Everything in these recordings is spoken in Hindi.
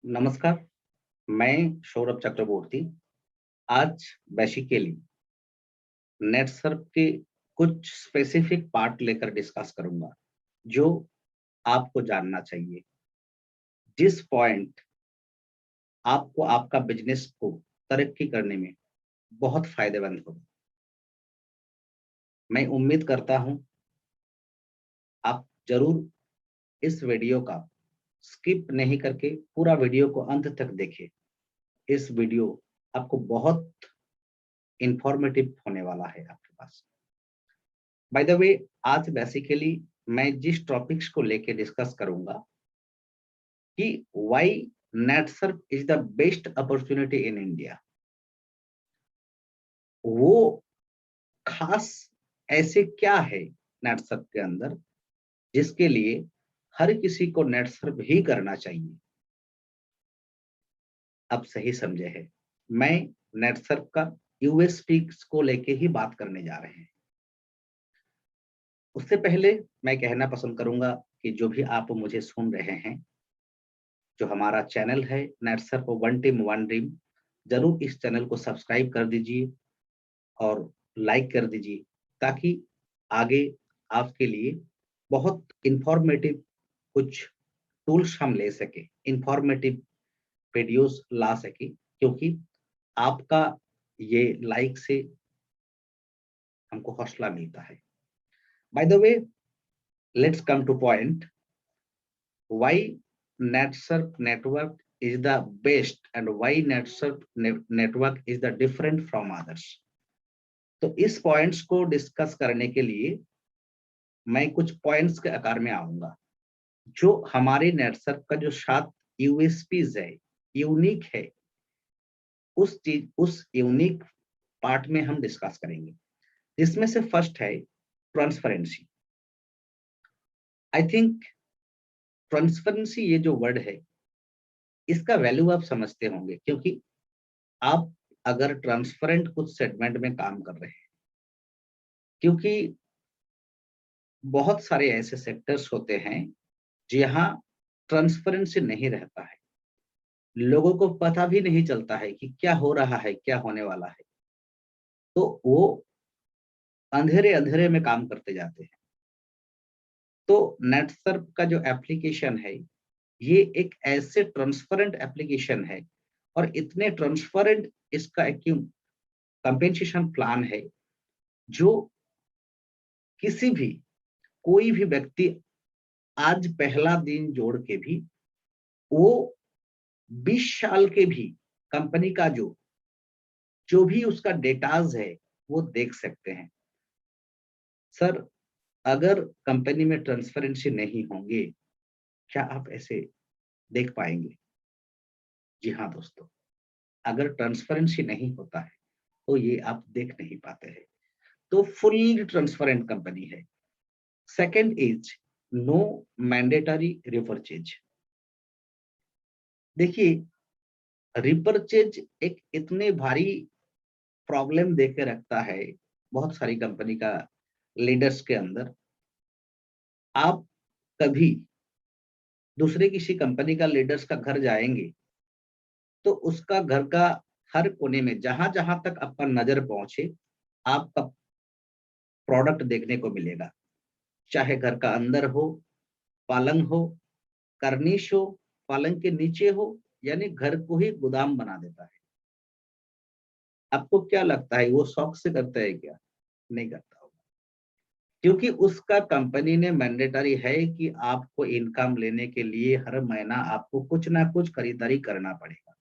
नमस्कार, मैं सौरभ चक्रवर्ती आज बेसिकली नेटसर्फ के कुछ स्पेसिफिक पार्ट लेकर डिस्कस करूंगा जो आपको जानना चाहिए। जिस पॉइंट आपको आपका बिजनेस को तरक्की करने में बहुत फायदेमंद होगा। मैं उम्मीद करता हूं आप जरूर इस वीडियो का स्किप नहीं करके पूरा वीडियो को अंत तक देखें। इस वीडियो आपको बहुत इंफॉर्मेटिव होने वाला है आपके पास। बाय द वे, आज बेसिकली मैं जिस टॉपिक्स को लेके डिस्कस करूंगा कि why Netsurf is the best opportunity in India. वो खास ऐसे क्या है नेटसर्फ के अंदर जिसके लिए हर किसी को नेटसर्फ ही करना चाहिए। अब सही समझे है, मैं नेटसर्फ का यूएसपी को लेके ही बात करने जा रहे हैं। उससे पहले मैं कहना पसंद करूंगा कि जो भी आप मुझे सुन रहे हैं, जो हमारा चैनल है Netsurf one team one dream, जरूर इस चैनल को सब्सक्राइब कर दीजिए और लाइक कर दीजिए ताकि आगे आपके लिए बहुत इंफॉर्मेटिव कुछ टूल्स हम ले सके, इंफॉर्मेटिव वीडियोस ला सके, क्योंकि आपका ये लाइक से हमको हौसला मिलता है। By the way, let's come two point. Why NetSurf network is the best and why NetSurf network is the different from others। तो इस पॉइंट्स को डिस्कस करने के लिए मैं कुछ पॉइंट्स के आकार में आऊंगा जो हमारे नेटसर्फ का जो 7 यूएसपीज है, यूनिक है। उस यूनिक पार्ट में हम डिस्कस करेंगे, जिसमें से फर्स्ट है ट्रांसपेरेंसी। आई थिंक ट्रांसपेरेंसी ये जो वर्ड है, इसका वैल्यू आप समझते होंगे, क्योंकि आप अगर ट्रांसपेरेंट कुछ सेगमेंट में काम कर रहे हैं, क्योंकि बहुत सारे ऐसे सेक्टर्स होते हैं जहां ट्रांसपेरेंसी नहीं रहता है, लोगों को पता भी नहीं चलता है कि क्या हो रहा है, क्या होने वाला है, तो वो अंधेरे अंधेरे में काम करते जाते हैं। तो नेटसर्फ का जो एप्लीकेशन है, ये एक ऐसे ट्रांसपेरेंट एप्लीकेशन है और इतने ट्रांसपेरेंट इसका एक कंपेंसेशन प्लान है जो किसी भी कोई भी व्यक्ति आज पहला दिन जोड़ के भी वो 20 साल के भी कंपनी का जो भी उसका डेटाज है वो देख सकते हैं। सर, अगर कंपनी में ट्रांसपेरेंसी नहीं होंगे, क्या आप ऐसे देख पाएंगे? जी हाँ दोस्तों, अगर ट्रांसपेरेंसी नहीं होता है तो ये आप देख नहीं पाते हैं। तो फुल्ली ट्रांसपेरेंट कंपनी है। Second is no mandatory repurchase. देखिए, रिपर्चेज एक इतने भारी प्रॉब्लम देके रखता है बहुत सारी कंपनी का लीडर्स के अंदर। आप कभी दूसरे किसी कंपनी का लीडर्स का घर जाएंगे तो उसका घर का हर कोने में जहां जहां तक आपका नजर पहुंचे, आपका प्रोडक्ट देखने को मिलेगा। चाहे घर का अंदर हो, पलंग हो, कर्निश हो, पलंग के नीचे हो, यानी घर को ही गोदाम बना देता है। आपको क्या लगता है वो शौक से करता है क्या? नहीं करता होगा, क्योंकि उसका कंपनी ने मैंडेटरी है कि आपको इनकम लेने के लिए हर महीना आपको कुछ ना कुछ खरीदारी करना पड़ेगा,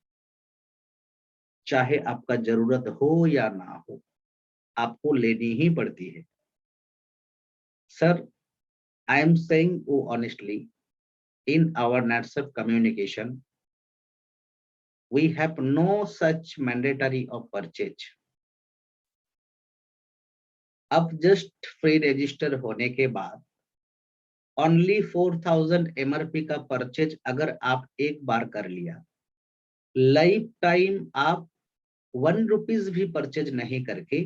चाहे आपका जरूरत हो या ना हो, आपको लेनी ही पड़ती है। Sir, I am saying honestly, in our Netsurf communication we have no such mandatory of purchase। अब जस्ट फ्री रजिस्टर होने के बाद ओनली 4000 एमआरपी का परचेज अगर आप एक बार कर लिया, लाइफ टाइम आप 1 रुपीज भी परचेज नहीं करके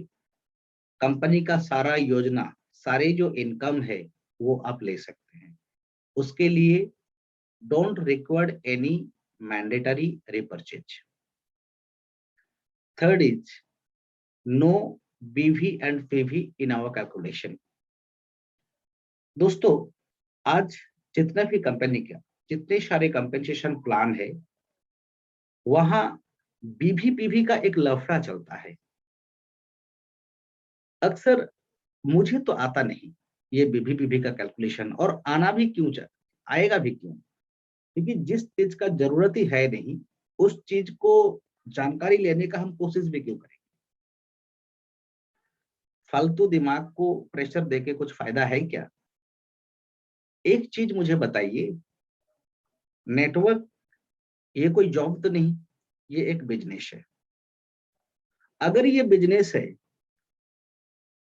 कंपनी का सारा योजना, सारे जो इनकम है वो आप ले सकते हैं। उसके लिए don't required any mandatory repurchase. Third is no BV and PV in our calculation. दोस्तों, आज जितना भी कंपनी का जितने सारे कंपेंसेशन प्लान है, वहां बीवी पीवी का एक लफड़ा चलता है। अक्सर मुझे तो आता नहीं ये बीवी पीवी का कैलकुलेशन, और आना भी क्यों चाहिए, आएगा भी क्यों, क्योंकि जिस चीज का जरूरत ही है नहीं, उस चीज को जानकारी लेने का हम कोशिश भी क्यों करें। फालतू दिमाग को प्रेशर देके कुछ फायदा है क्या। एक चीज मुझे बताइए, नेटवर्क ये कोई जॉब तो नहीं, ये एक बिजनेस है। अगर ये बिजनेस है,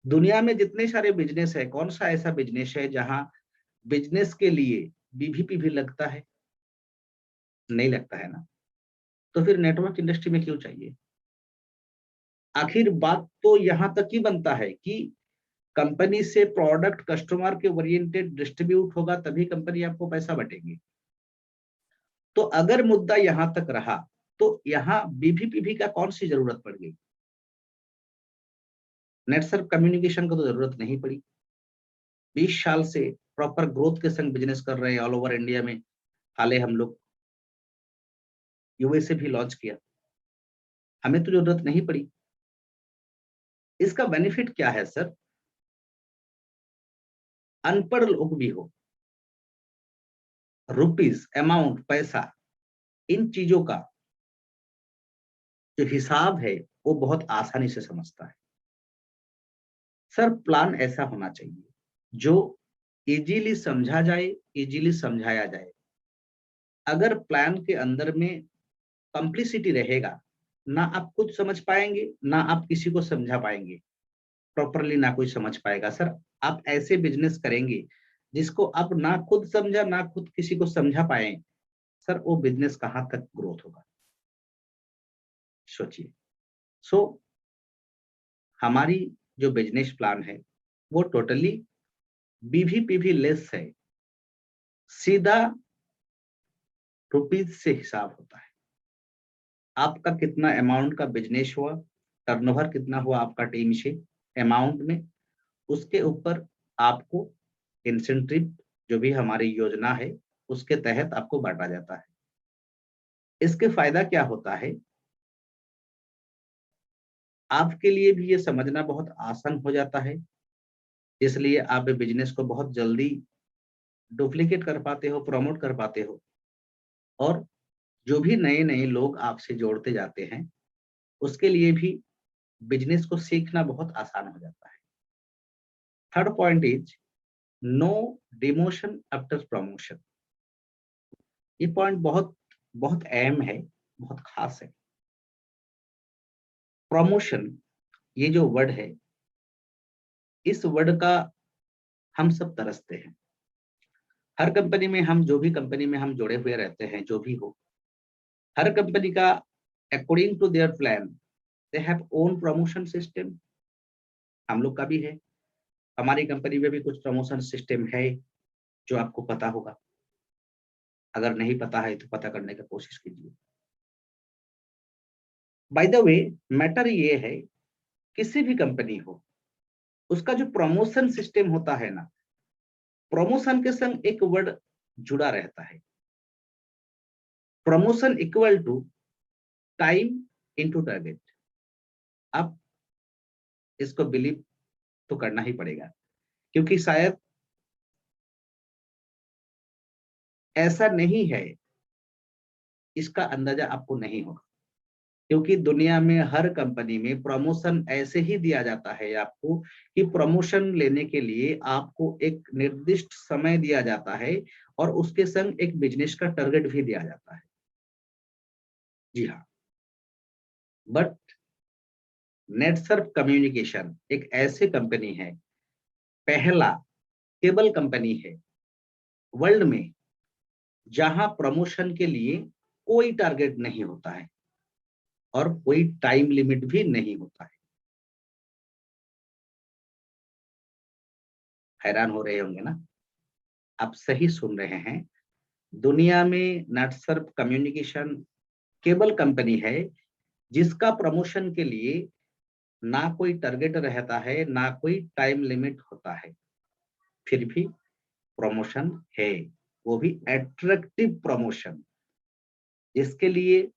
दुनिया में जितने सारे बिजनेस है, कौन सा ऐसा बिजनेस है जहां बिजनेस के लिए बीवीपी भी लगता है? नहीं लगता है ना। तो फिर नेटवर्क इंडस्ट्री में क्यों चाहिए? आखिर बात तो यहां तक ही बनता है कि कंपनी से प्रोडक्ट कस्टमर के ओरिएंटेड डिस्ट्रीब्यूट होगा, तभी कंपनी आपको पैसा बटेगी। तो अगर मुद्दा यहां तक रहा, तो यहाँ बीवीपीवी का कौन सी जरूरत पड़ गई? नेटवर्क कम्युनिकेशन को तो जरूरत नहीं पड़ी। 20 साल से प्रॉपर ग्रोथ के संग बिजनेस कर रहे हैं ऑल ओवर इंडिया में। हाले हम लोग यूएसए भी लॉन्च किया, हमें तो जरूरत नहीं पड़ी। इसका बेनिफिट क्या है सर? अनपढ़ लोग भी हो, रुपीस अमाउंट पैसा, इन चीजों का जो हिसाब है वो बहुत आसानी से समझता है। सर प्लान ऐसा होना चाहिए जो इजीली समझा जाए, इजीली समझाया जाए। अगर प्लान के अंदर में कॉम्प्लिसिटी रहेगा, ना आप खुद समझ पाएंगे, ना आप किसी को समझा पाएंगे प्रॉपरली, ना कोई समझ पाएगा। सर आप ऐसे बिजनेस करेंगे जिसको आप ना खुद समझा, ना खुद किसी को समझा पाए, सर वो बिजनेस कहां तक ग्रोथ होगा? सोचिए। सो हमारी जो बिजनेस प्लान है वो टोटली बीवीपीवी लेस है, सीधा रुपीज से हिसाब होता है। आपका कितना अमाउंट का बिजनेस हुआ, टर्नओवर कितना हुआ आपका टीम से अमाउंट में, उसके ऊपर आपको इंसेंटिव जो भी हमारी योजना है उसके तहत आपको बांटा जाता है। इसके फायदा क्या होता है? आपके लिए भी ये समझना बहुत आसान हो जाता है, इसलिए आप बिजनेस को बहुत जल्दी डुप्लीकेट कर पाते हो, प्रमोट कर पाते हो, और जो भी नए नए लोग आपसे जोड़ते जाते हैं उसके लिए भी बिजनेस को सीखना बहुत आसान हो जाता है। Third point is no demotion after promotion. ये पॉइंट बहुत बहुत अहम है, बहुत खास है। प्रमोशन ये जो वर्ड है, इस वर्ड का हम सब तरसते हैं। हर कंपनी में हम जो भी कंपनी में हम जुड़े हुए रहते हैं, जो भी हो, हर कंपनी का according to their plan they have own promotion system. हम लोग का भी है, हमारी कंपनी में भी कुछ प्रमोशन सिस्टम है जो आपको पता होगा। अगर नहीं पता है तो पता करने की कोशिश कीजिए। बाय द वे, मैटर ये है, किसी भी कंपनी हो, उसका जो प्रमोशन सिस्टम होता है ना, प्रमोशन के संग एक वर्ड जुड़ा रहता है, promotion equal to time into target. आप इसको बिलीव तो करना ही पड़ेगा, क्योंकि शायद ऐसा नहीं है, इसका अंदाजा आपको नहीं होगा। क्योंकि दुनिया में हर कंपनी में प्रमोशन ऐसे ही दिया जाता है आपको कि प्रमोशन लेने के लिए आपको एक निर्दिष्ट समय दिया जाता है और उसके संग एक बिजनेस का टारगेट भी दिया जाता है। जी हाँ, बट नेटसर्फ कम्युनिकेशन एक ऐसी कंपनी है, पहला केबल कंपनी है वर्ल्ड में जहां प्रमोशन के लिए कोई टारगेट नहीं होता है और कोई टाइम लिमिट भी नहीं होता है। हैरान हो रहे होंगे ना? आप सही सुन रहे हैं, दुनिया में नेटसर्फ कम्युनिकेशन केबल कंपनी है जिसका प्रमोशन के लिए ना कोई टारगेट रहता है, ना कोई टाइम लिमिट होता है, फिर भी प्रमोशन है, वो भी एट्रैक्टिव प्रमोशन, जिसके लिए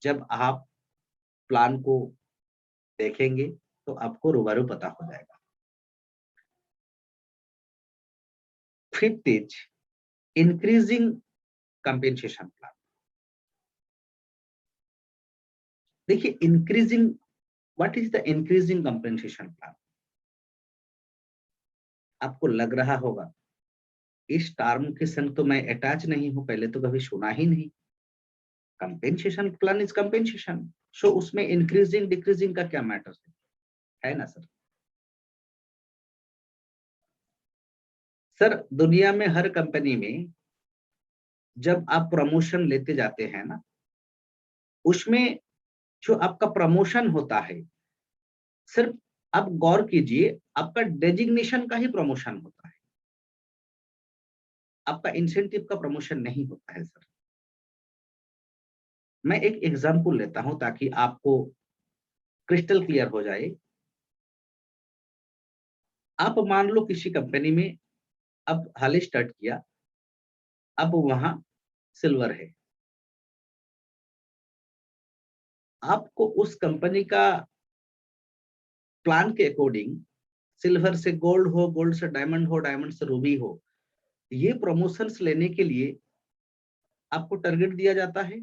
जब आप प्लान को देखेंगे तो आपको रूबरू पता हो जाएगा। Fifth is increasing compensation plan. देखिए increasing, what is the increasing compensation plan? आपको लग रहा होगा इस टर्म के संग तो मैं अटैच नहीं हूं, पहले तो कभी सुना ही नहीं। कंपेंसेशन प्लान इज कंपेंसेशन, सो उसमें इंक्रीजिंग डिक्रीजिंग का क्या मैटर है ना सर? सर दुनिया में हर कंपनी में जब आप प्रमोशन लेते जाते हैं ना, उसमें जो आपका प्रमोशन होता है, सिर्फ आप गौर कीजिए, आपका डेजिग्नेशन का ही प्रमोशन होता है, आपका इंसेंटिव का प्रमोशन नहीं होता है सर। मैं एक एग्जांपल लेता हूं ताकि आपको क्रिस्टल क्लियर हो जाए। आप मान लो किसी कंपनी में अब हाल ही स्टार्ट किया, अब वहां सिल्वर है, आपको उस कंपनी का प्लान के अकॉर्डिंग सिल्वर से गोल्ड हो, गोल्ड से डायमंड हो, डायमंड से रूबी हो, ये प्रमोशंस लेने के लिए आपको टारगेट दिया जाता है,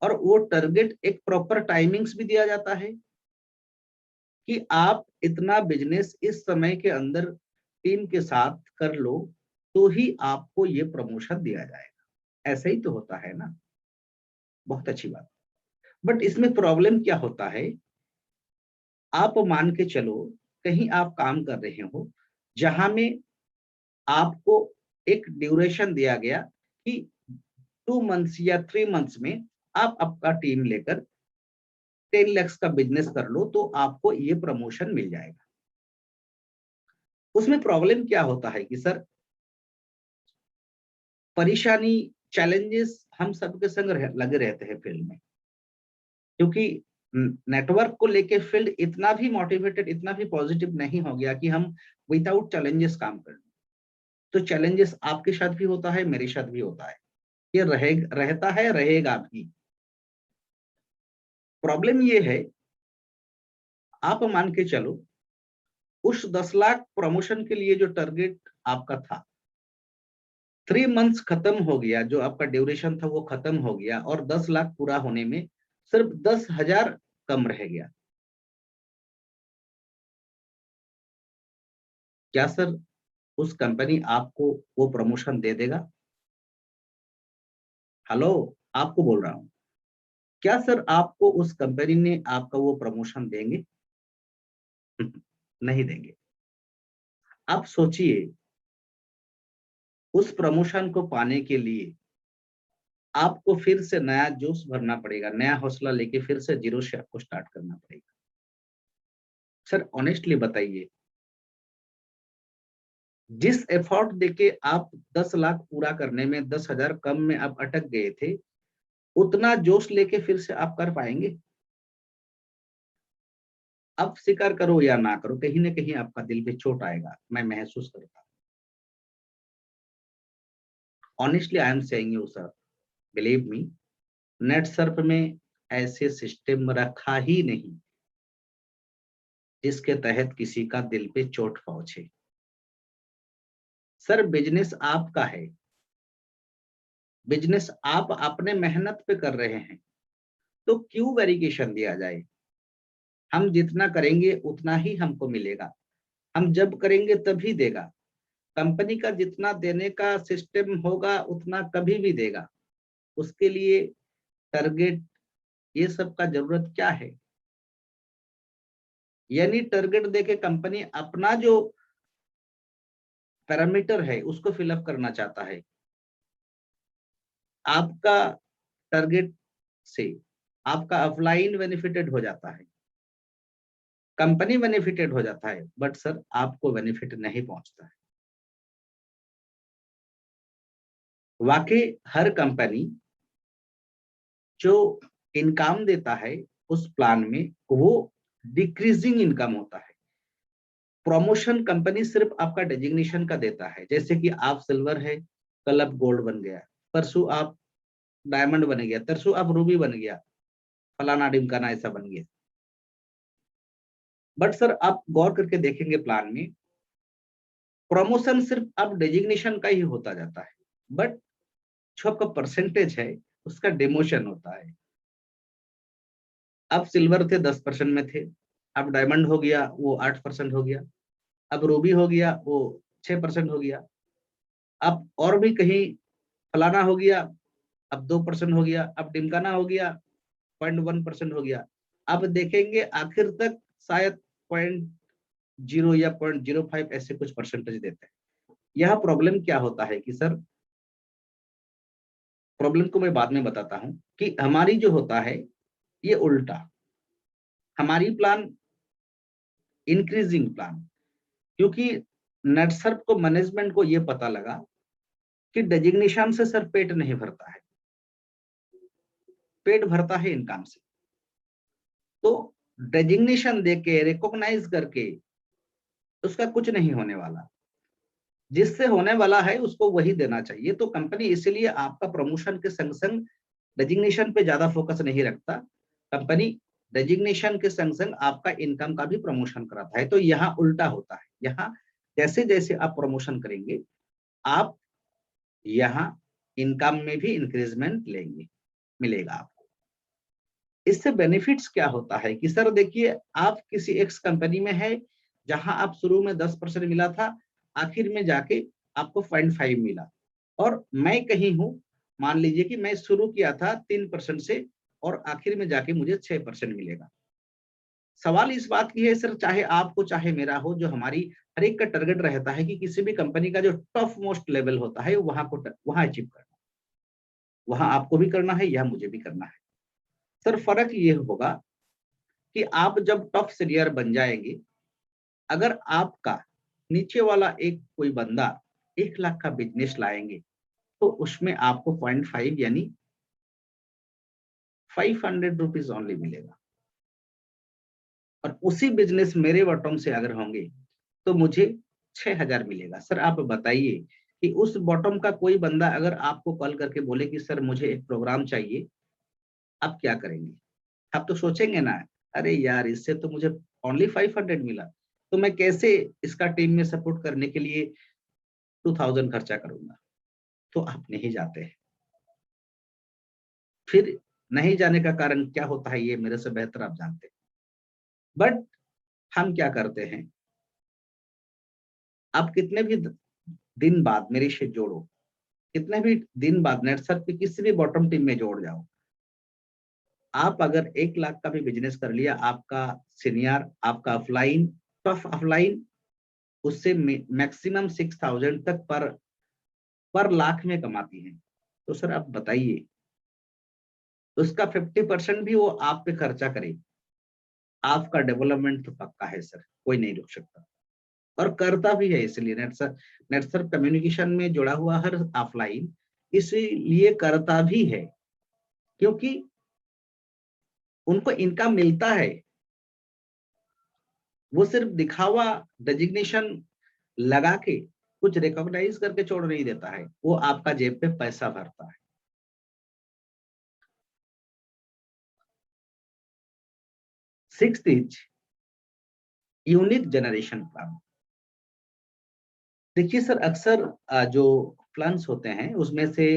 और वो टारगेट एक प्रॉपर टाइमिंग्स भी दिया जाता है कि आप इतना बिजनेस इस समय के अंदर टीम के साथ कर लो तो ही आपको ये प्रमोशन दिया जाएगा। ऐसा ही तो होता है ना? बहुत अच्छी बात। बट इसमें प्रॉब्लम क्या होता है, आप मान के चलो कहीं आप काम कर रहे हो जहां में आपको एक ड्यूरेशन दिया गया कि 2 मंथ्स या 3 मंथ्स में आप आपका टीम लेकर 10 लाख का बिजनेस कर लो तो आपको ये प्रमोशन मिल जाएगा। उसमें प्रॉब्लम क्या होता है कि सर परेशानी, चैलेंजेस हम सबके संग लगे रहते हैं फील्ड में, क्योंकि नेटवर्क को लेके फील्ड इतना भी मोटिवेटेड, इतना भी पॉजिटिव नहीं हो गया कि हम विदाउट चैलेंजेस काम कर लें। तो चैलेंजेस आपके साथ भी होता है, मेरे साथ भी होता है, ये रहता है, रहेगा भी। प्रॉब्लम ये है, आप मान के चलो उस 10 लाख प्रमोशन के लिए जो टारगेट आपका था, 3 मंथ्स खत्म हो गया, जो आपका ड्यूरेशन था वो खत्म हो गया, और 10 लाख पूरा होने में सिर्फ 10,000 कम रह गया। क्या सर उस कंपनी आपको वो प्रमोशन दे देगा? हेलो, आपको बोल रहा हूं, क्या सर आपको उस कंपनी ने आपका वो प्रमोशन देंगे? नहीं देंगे। आप सोचिए, उस प्रमोशन को पाने के लिए आपको फिर से नया जोश भरना पड़ेगा, नया हौसला लेके फिर से जीरो से आपको स्टार्ट करना पड़ेगा। सर ऑनेस्टली बताइए, जिस एफर्ट देके आप 10 लाख पूरा करने में 10,000 कम में आप अटक गए थे, उतना जोश लेके फिर से आप कर पाएंगे? अब स्वीकार करो या ना करो, कहीं ना कहीं आपका दिल पे चोट आएगा, मैं महसूस करता हूँ। Honestly I am saying you sir, believe me, net Surf में ऐसे सिस्टम रखा ही नहीं जिसके तहत किसी का दिल पे चोट पहुंचे। सर बिजनेस आपका है, बिजनेस आप अपने मेहनत पे कर रहे हैं, तो क्यों वेरिएशन दिया जाए? हम जितना करेंगे उतना ही हमको मिलेगा, हम जब करेंगे तभी देगा। कंपनी का जितना देने का सिस्टम होगा उतना कभी भी देगा, उसके लिए टारगेट ये सब का जरूरत क्या है? यानी टारगेट देके कंपनी अपना जो पैरामीटर है उसको फिलअप करना चाहता है। आपका टारगेट से आपका अपलाइन बेनिफिटेड हो जाता है, कंपनी बेनिफिटेड हो जाता है, बट सर आपको बेनिफिट नहीं पहुंचता है। वाकई हर कंपनी जो इनकम देता है उस प्लान में वो डिक्रीजिंग इनकम होता है। प्रमोशन कंपनी सिर्फ आपका डेजिग्नेशन का देता है, जैसे कि आप सिल्वर है, कल आप गोल्ड बन गया, परसों आप डायमंड बन गया, तरसों आप रूबी बन गया, फलाना ढिमकाना ऐसा बन गया। बट सर आप गौर करके देखेंगे प्लान में प्रमोशन सिर्फ अब डेजिग्नेशन का ही होता जाता है, बट जो आपका परसेंटेज है उसका डिमोशन होता है। अब सिल्वर थे 10% में थे, अब डायमंड हो गया वो 8% हो गया, अब रूबी हो गया वो 6% हो गया, अब और भी कहीं फलाना हो गया, अब 2% हो गया, अब डिमकाना हो गया 0.1% हो गया। अब देखेंगे आखिर तक शायद 0.0 या 0.05 ऐसे कुछ परसेंटेज देते हैं। यह प्रॉब्लम क्या होता है कि सर, प्रॉब्लम को मैं बाद में बताता हूं कि हमारी जो होता है ये उल्टा, हमारी प्लान इंक्रीजिंग प्लान, क्योंकि नेटसर्फ को मैनेजमेंट को ये पता लगा कि डेजिग्नेशन से सर पेट नहीं भरता है, पेट भरता है इनकम से। तो डेजिग्नेशन देके रिकॉग्नाइज करके उसका कुछ नहीं होने वाला, जिससे होने वाला है उसको वही देना चाहिए। तो कंपनी इसीलिए आपका प्रमोशन के संग संग डेजिग्नेशन पे ज्यादा फोकस नहीं रखता, कंपनी डेजिग्नेशन के संग संग आपका इनकम का भी प्रमोशन कराता है। तो यहाँ उल्टा होता है, यहाँ जैसे जैसे आप प्रमोशन करेंगे आप यहाँ इनकम में भी इंक्रीजमेंट लेंगे, मिलेगा आपको। इससे बेनिफिट्स क्या होता है कि सर देखिए, आप किसी एक्स कंपनी में है जहां आप शुरू में 10% मिला था, आखिर में जाके आपको 0.5 मिला, और मैं कहीं हूं, मान लीजिए कि मैं शुरू किया था 3% से और आखिर में जाके मुझे 6% मिलेगा। सवाल इस बात की है सर, चाहे आपको चाहे मेरा हो, जो हमारी हर एक का टारगेट रहता है कि किसी भी कंपनी का जो टॉप मोस्ट लेवल होता है वहां अचीव करना, वहां आपको भी करना है, यह मुझे भी करना है। सर फर्क ये होगा कि आप जब टॉप सीनियर बन जाएंगे, अगर आपका नीचे वाला एक कोई बंदा 1 लाख का बिजनेस लाएंगे तो उसमें आपको 0.5 यानी 500 रुपीज ओनली मिलेगा, और उसी बिजनेस मेरे बॉटम से अगर होंगे तो मुझे 6,000 मिलेगा। सर आप बताइए कि उस बॉटम का कोई बंदा अगर आपको कॉल करके बोले कि सर मुझे एक प्रोग्राम चाहिए, आप क्या करेंगे? आप तो सोचेंगे ना, अरे यार इससे तो मुझे ओनली 500 मिला, तो मैं कैसे इसका टीम में सपोर्ट करने के लिए 2000 खर्चा करूंगा। तो आप नहीं जाते हैं। फिर नहीं जाने का कारण क्या होता है ये मेरे से बेहतर आप जानते हैं। बट हम क्या करते हैं, आप कितने भी दिन बाद मेरे से जोड़ो, कितने भी दिन बाद नेट सर के किसी भी बॉटम टीम में जोड़ जाओ, आप अगर 1 लाख का भी बिजनेस कर लिया, आपका सीनियर आपका ऑफलाइन टफ ऑफलाइन उससे मैक्सिमम 6,000 तक पर लाख में कमाती है। तो सर आप बताइए, उसका 50% भी वो आप पे खर्चा करे, आपका डेवलपमेंट तो पक्का है सर, कोई नहीं रुक सकता। और करता भी है, इसलिए नेटसर कम्युनिकेशन में जुड़ा हुआ हर ऑफलाइन इसीलिए करता भी है, क्योंकि उनको इनकम मिलता है। वो सिर्फ दिखावा डेजिग्नेशन लगा के कुछ रिकॉग्नाइज करके छोड़ नहीं देता है, वो आपका जेब पे पैसा भरता है। Sixth is unique generation plan. देखिए सर, अक्सर जो प्लान्स होते हैं उसमें से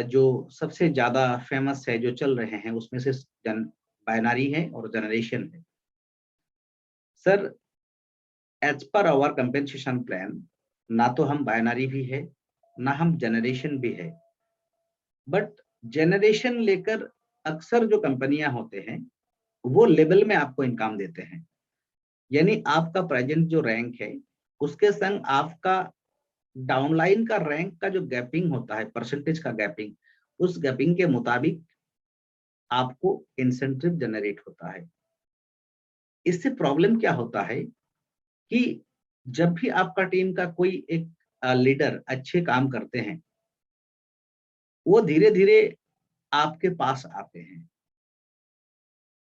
जो सबसे ज्यादा फेमस है, जो चल रहे हैं उसमें से बाइनरी है और जनरेशन है। Sir as per our compensation plan, ना तो हम बाइनरी भी है ना हम जनरेशन भी है, बट जनरेशन लेकर अक्सर जो कंपनियां होते हैं वो लेवल में आपको इनकम देते हैं। यानी आपका प्रेजेंट जो रैंक है उसके संग आपका डाउनलाइन का रैंक का जो गैपिंग होता है, परसेंटेज का गैपिंग, उस गैपिंग के मुताबिक आपको इंसेंटिव जनरेट होता है। इससे प्रॉब्लम क्या होता है कि जब भी आपका टीम का कोई एक लीडर अच्छे काम करते हैं वो धीरे धीरे आपके पास आते हैं।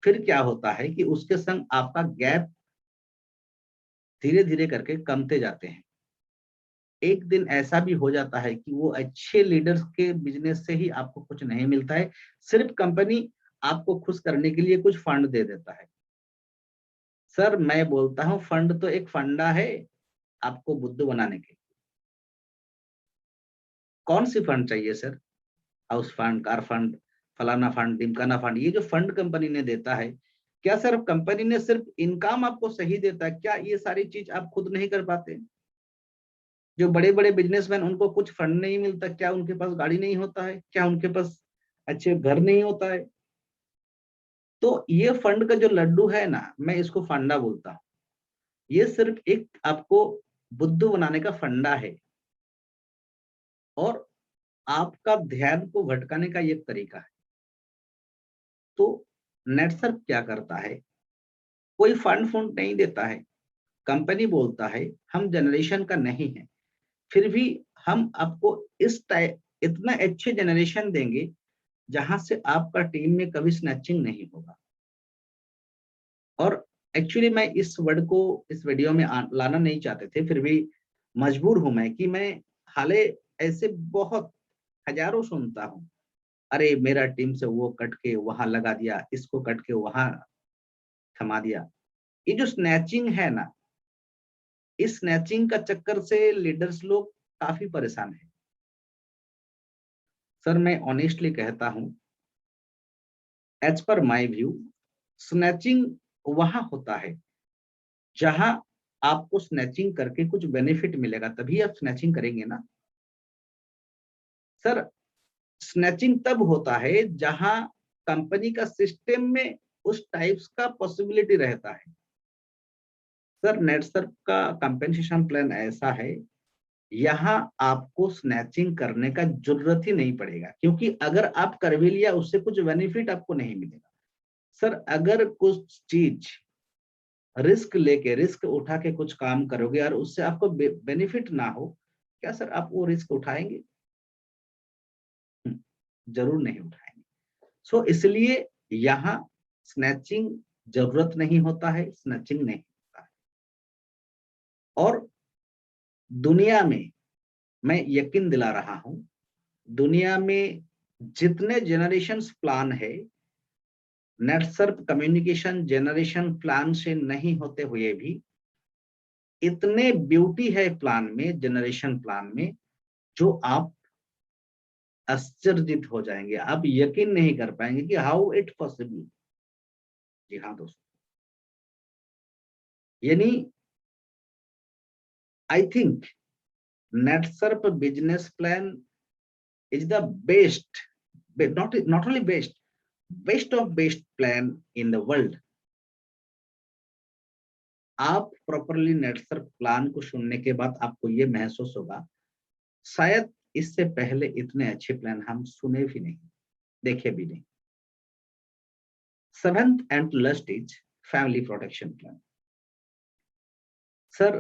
फिर क्या होता है कि उसके संग आपका गैप धीरे धीरे करके कमते जाते हैं। एक दिन ऐसा भी हो जाता है कि वो अच्छे लीडर्स के बिजनेस से ही आपको कुछ नहीं मिलता है, सिर्फ कंपनी आपको खुश करने के लिए कुछ फंड दे देता है। सर मैं बोलता हूं फंड तो एक फंडा है आपको बुद्धू बनाने के। कौन सी फंड चाहिए sir? House fund, car fund, फलाना फंड, ढिमकाना फंड, ये जो फंड कंपनी ने देता है, क्या सर कंपनी ने सिर्फ इनकम आपको सही देता है? क्या ये सारी चीज आप खुद नहीं कर पाते? जो बड़े बड़े बिजनेसमैन उनको कुछ फंड नहीं मिलता, क्या उनके पास गाड़ी नहीं होता है? क्या उनके पास अच्छे घर नहीं होता है? तो ये फंड का जो लड्डू है ना, मैं इसको फंडा बोलता हूँ। ये सिर्फ एक आपको बुद्धू बनाने का फंडा है और आपका ध्यान को भटकाने का ये तरीका है। तो नेटसर्फ क्या करता है? कोई फंड फंड नहीं देता है। कंपनी बोलता है हम जनरेशन का नहीं है, फिर भी हम आपको इस टाइप इतना अच्छे जनरेशन देंगे जहां से आपका टीम में कभी स्नैचिंग नहीं होगा। और एक्चुअली मैं इस वर्ड को इस वीडियो में लाना नहीं चाहते थे, फिर भी मजबूर हूं मैं कि मैं हाले ऐसे बहुत हजारों सुनता हूं। अरे मेरा टीम से वो कट के वहां लगा दिया, इसको कट के वहां थमा दिया। ये जो स्नैचिंग है ना, इस स्नैचिंग का चक्कर से लीडर्स लोग काफी परेशान है। सर मैं ऑनेस्टली कहता हूं, as per my view, snatching वहां होता है जहां आपको स्नैचिंग करके कुछ बेनिफिट मिलेगा, तभी आप स्नैचिंग करेंगे ना। सर स्नैचिंग तब होता है जहां कंपनी का सिस्टम में उस टाइप्स का पॉसिबिलिटी रहता है। सर नेटसर्फ का कंपेंसेशन प्लान ऐसा है, यहाँ आपको स्नैचिंग करने का जरूरत ही नहीं पड़ेगा, क्योंकि अगर आप कर भी लिया उससे कुछ बेनिफिट आपको नहीं मिलेगा। सर अगर कुछ चीज रिस्क लेके रिस्क उठा के कुछ काम करोगे और उससे आपको बेनिफिट ना हो, क्या सर आप वो रिस्क उठाएंगे? जरूर नहीं उठाएंगे। सो इसलिए यहाँ स्नैचिंग जरूरत नहीं होता है, स्नैचिंग नहीं होता है। और दुनिया में मैं यकीन दिला रहा हूं, दुनिया में जितने जनरेशन प्लान है, नेटसर्फ कम्युनिकेशन जनरेशन प्लान से नहीं होते हुए भी इतने ब्यूटी है प्लान में, जनरेशन प्लान में, जो आप आश्चर्यचकित हो जाएंगे। आप यकीन नहीं कर पाएंगे कि हाउ इट पॉसिबल। जी हाँ दोस्तों, यानी I think Netsurf business plan is the best, not only best of best plan in the world। आप प्रॉपरली नेटसर्फ प्लान को सुनने के बाद आपको ये महसूस होगा, शायद इससे पहले इतने अच्छे प्लान हम सुने भी नहीं, देखे भी नहीं। Seventh and last is family protection plan. Sir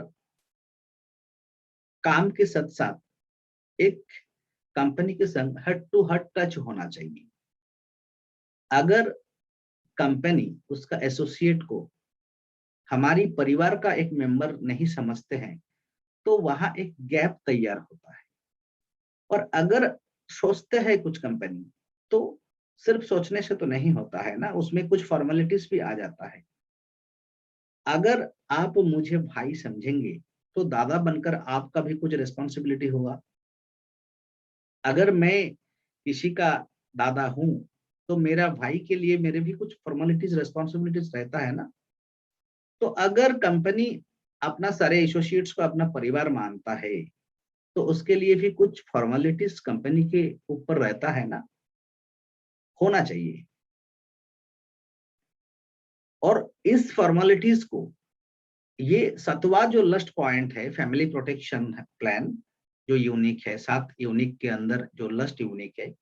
काम के साथ साथ एक कंपनी के संग हट टू हट टच होना चाहिए। अगर कंपनी उसका एसोसिएट को हमारी परिवार का एक मेंबर नहीं समझते हैं, तो वहां एक गैप तैयार होता है। और अगर सोचते हैं कुछ कंपनी, तो सिर्फ सोचने से तो नहीं होता है ना, उसमें कुछ फॉर्मेलिटीज भी आ जाता है। अगर आप मुझे भाई समझेंगे, तो दादा बनकर आपका भी कुछ रिस्पॉन्सिबिलिटी होगा। अगर मैं किसी का दादा हूं, तो मेरा भाई के लिए मेरे भी कुछ फॉर्मेलिटीज रिस्पॉन्सिबिलिटीज रहता है ना। तो अगर कंपनी अपना सारे एसोसिएट्स को अपना परिवार मानता है, तो उसके लिए भी कुछ फॉर्मेलिटीज कंपनी के ऊपर रहता है ना, होना चाहिए। और इस फॉर्मेलिटीज को, ये सतवा जो लास्ट पॉइंट है फैमिली प्रोटेक्शन प्लान, जो यूनिक है, 7 यूनिक के अंदर जो लास्ट यूनिक है,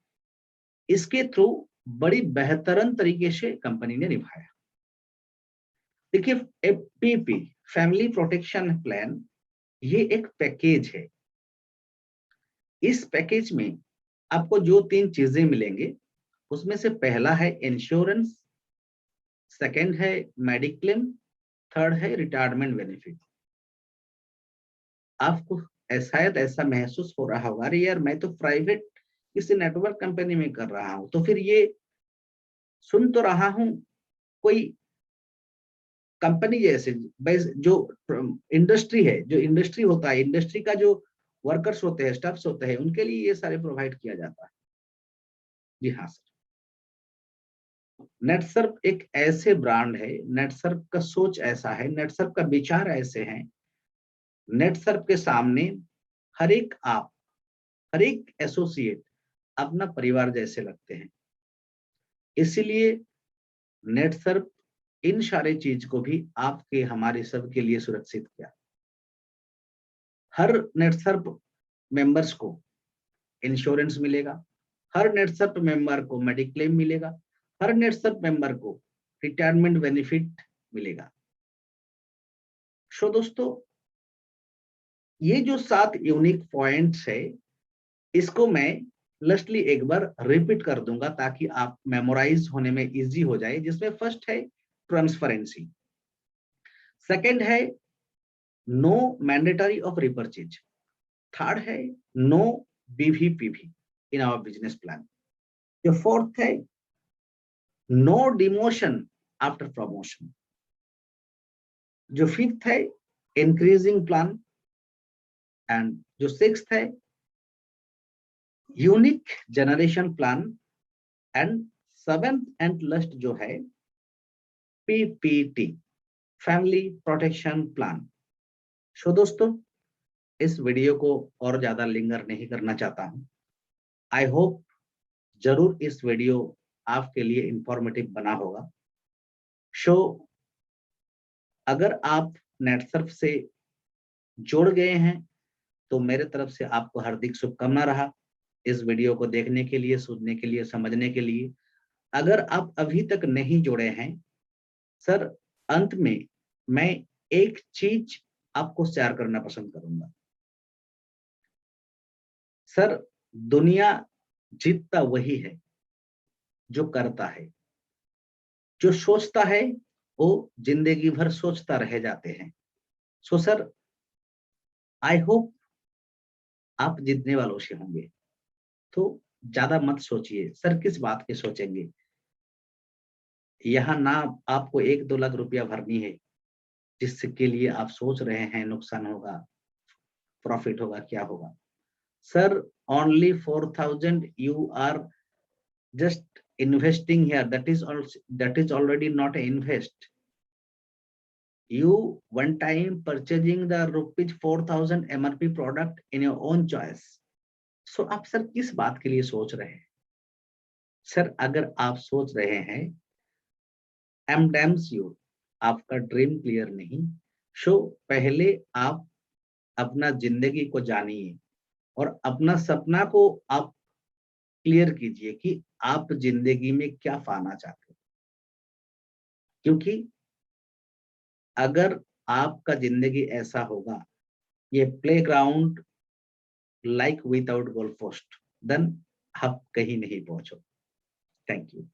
इसके थ्रू बड़ी बेहतरीन तरीके से कंपनी ने निभाया। देखिए एपीपी, फैमिली प्रोटेक्शन प्लान, ये एक पैकेज है। इस पैकेज में आपको जो 3 चीजें मिलेंगे उसमें से पहला है इंश्योरेंस, सेकंड है मेडिक्लेम, थर्ड है रिटायरमेंट बेनिफिट। आपको शायद ऐसा महसूस हो रहा होगा, अरे यार मैं तो प्राइवेट किसी नेटवर्क कंपनी में कर रहा हूं, तो फिर ये सुन तो रहा हूं कोई कंपनी जैसे, जो इंडस्ट्री है, जो इंडस्ट्री होता है, इंडस्ट्री का जो वर्कर्स होते हैं, स्टाफ्स होते हैं, उनके लिए ये सारे प्रोवाइड किया जाता है। जी हाँ सर, नेटसर्फ एक ऐसे ब्रांड है, नेटसर्फ का सोच ऐसा है, नेटसर्फ का विचार ऐसे हैं, नेटसर्फ के सामने हर एक एसोसिएट अपना परिवार जैसे लगते हैं। इसीलिए नेटसर्फ इन सारे चीज को भी आपके हमारे सब के लिए सुरक्षित किया। हर नेटसर्फ मेंबर्स को इंश्योरेंस मिलेगा, हर नेटसर्फ मेंबर को मेडिक्लेम मिलेगा, हर नेटसर्फ मेंबर को रिटायरमेंट बेनिफिट मिलेगा। सो दोस्तों, ये जो 7 यूनिक पॉइंट्स है, इसको मैं लस्टली एक बार रिपीट कर दूंगा ताकि आप मेमोराइज होने में इजी हो जाए। जिसमें फर्स्ट है ट्रांसपेरेंसी, सेकंड है no mandatory of repurchase, third है no BVPV in our business plan, जो फोर्थ है नो डिमोशन आफ्टर प्रमोशन, जो फिफ्थ है इंक्रीजिंग प्लान, एंड जो सिक्स्थ है unique generation plan, and seventh and last जो है PPT, family protection plan. So दोस्तों, इस वीडियो को और ज्यादा लिंगर नहीं करना चाहता हूं। आई होप जरूर इस वीडियो आपके लिए इंफॉर्मेटिव बना होगा। सो अगर आप नेटसर्फ से जुड़ गए हैं तो मेरे तरफ से आपको हार्दिक शुभकामना रहा इस वीडियो को देखने के लिए, सुनने के लिए, समझने के लिए। अगर आप अभी तक नहीं जुड़े हैं सर, अंत में मैं एक चीज आपको शेयर करना पसंद करूंगा। सर, दुनिया जीतता वही है जो करता है, जो सोचता है वो जिंदगी भर सोचता रह जाते हैं। सो सर, आई होप आप जीतने वालों से होंगे। तो ज्यादा मत सोचिए सर, किस बात के सोचेंगे। यहाँ ना आपको 1-2 लाख रुपया भरनी है जिसके लिए आप सोच रहे हैं नुकसान होगा, प्रॉफिट होगा, क्या होगा। Sir, only 4,000 you are just investing here, that is already not an invest. You one time purchasing the rupees 4,000 MRP product in your own choice. So आप सर किस बात के लिए सोच रहे हैं। सर, अगर आप सोच रहे हैं एम डैम्स यू, आपका ड्रीम क्लियर नहीं, सो पहले आप अपना जिंदगी को जानिए और अपना सपना को आप क्लियर कीजिए कि आप जिंदगी में क्या पाना चाहते हैं। क्योंकि अगर आपका जिंदगी ऐसा होगा, ये playground like without goal post, then आप कहीं नहीं पहुंचो। Thank you.